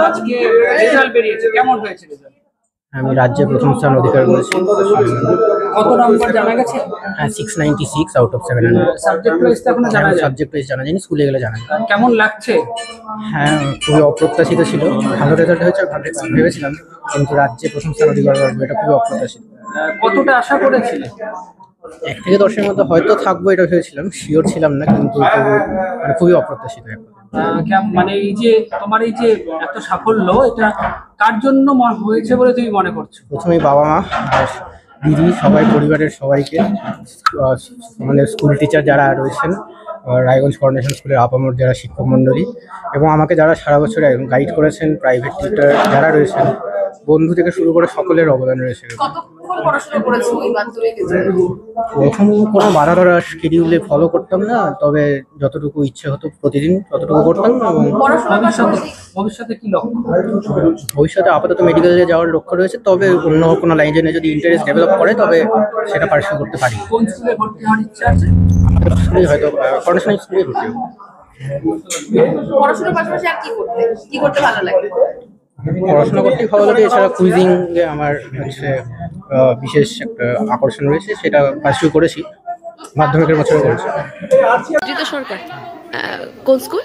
আজকে রেজাল্ট বেরিয়েছে, কেমন হয়েছে রেজাল্ট? আমি রাজ্যে প্রথম স্থান অধিকার করেছি। কত নম্বর জানা গেছে? হ্যাঁ, 696 আউট অফ 700। সাবজেক্ট ওয়াইজ তো এখনো জানা যায়। সাবজেক্ট ওয়াইজ জানা যায়নি, স্কুলে গেলে জানা যায়। কেমন লাগছে? হ্যাঁ, খুবই অপ্রত্যাশিত ছিল। ভালো রেজাল্ট হয়েছে ভেবেছিলাম, কিন্তু রাজ্যে প্রথম স্থান অধিকার করবো এটা খুবই অপ্রত্যাশিত। কতটা আশা করেছিলে? 1 থেকে 10-এর মধ্যে হয়তো থাকবো এটা ভেবেছিলাম, শিওর ছিলাম না, কিন্তু মানে খুবই অপ্রত্যাশিত। মানে এই যে তোমার এই যে এত সাফল্য, এটা কার জন্য হয়েছে বলে তুমি মনে করছো? প্রথমেই বাবা মা আর দিদি, সবাই, পরিবারের সবাইকে, মানে স্কুল টিচার যারা রয়েছেন, রায়গঞ্জ কর্নেশন স্কুলের আপামর যারা শিক্ষক মণ্ডলী, এবং আমাকে যারা সারা বছর গাইড করেছেন, প্রাইভেট টিউটর যারা রয়েছেন, বন্ধু থেকে শুরু করে সকলের অবদান রয়েছে। প্রথম কোনো বাধা ধরা শিডিউলে ফলো করতাম না, তবে যতটুকু ইচ্ছে হতো প্রতিদিন ততটুকু করতাম। এবং ভবিষ্যতে কি লক্ষ্য? ভবিষ্যতে আপাতত মেডিকেলে যাওয়ার লক্ষ্য রয়েছে, তবে অন্য কোনো লাইনে যদি ইন্টারেস্ট ডেভেলপ করে তবে সেটা পার্সু করতে পারি। কোন স্কুলে ভর্তি হওয়ার ইচ্ছা আছে? আমাদের স্কুলেই হয়তো কর্নেশনাল স্কুলেই ভর্তি হবো। পড়াশোনার পাশাপাশি আর কি করতে ভালো লাগে? পড়াশোনা করতে ভালো লাগে, এছাড়া কুইজিং এ আমার হচ্ছে বিশেষ একটা আকর্ষণ রয়েছে, সেটা পার্সু করেছি, মাধ্যমিকের বছরে করেছি। জিত সরকার কোন স্কুল?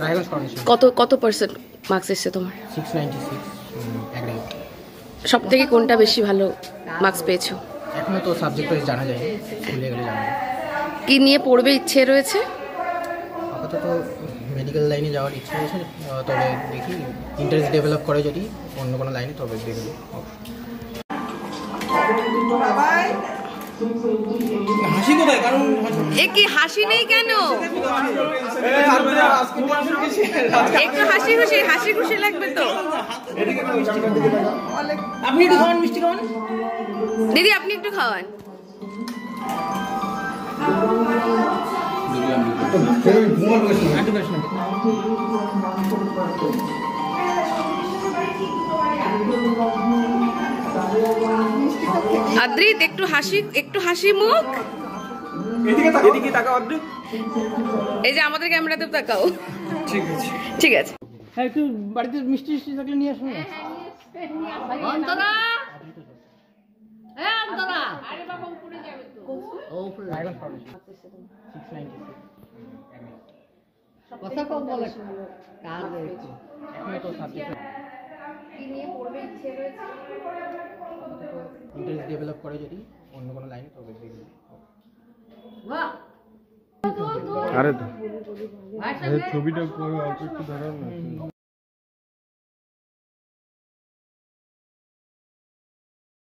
রায়গঞ্জ কর্নেশন। কত পার্সেন্ট মার্কস এসেছে তোমার? 696 অ্যাগ্রিগেট। সব থেকে কোনটা বেশি ভালো মার্কস পেয়েছো? এখনো তো সাবজেক্ট ওয়াইজ জানা যায়নি, স্কুলে গেলে জানা যায়। কি নিয়ে পড়বে ইচ্ছে রয়েছে? আপাতত মেডিকেল লাইনে যাওয়ার ইচ্ছা রয়েছে, তবে দেখি ইন্টারেস্ট ডেভেলপ করে যদি অন্য কোনো লাইনে, তবে দেখব। হাসি কোথায়? কারণ এ কি হাসি নেই কেন? একটু হাসি খুশি লাগবে তো। আপনি একটু খাওয়ান, মিষ্টি খাওয়ান। দিদি আপনি একটু খাওয়ান। আদ্রিত একটু হাসি মুখ। এদিকে তাকাও আদ্রিত। এই যে আমাদের ক্যামেরাতে তাকাও। ঠিক আছে। হ্যাঁ, একটু বাড়িতে মিষ্টি থাকলে নিয়ে আসুন। অন্তরা কথা কম বলে কাজ রয়েছে, এখনো তো সাবজেক্ট কি নিয়ে পড়বে ইচ্ছে রয়েছে? ইন্টারেস্ট ডেভেলপ করে যদি অন্য কোনো লাইনে, তবে দেখব। আরে তো ছবিটা অল্প একটু ধরার না।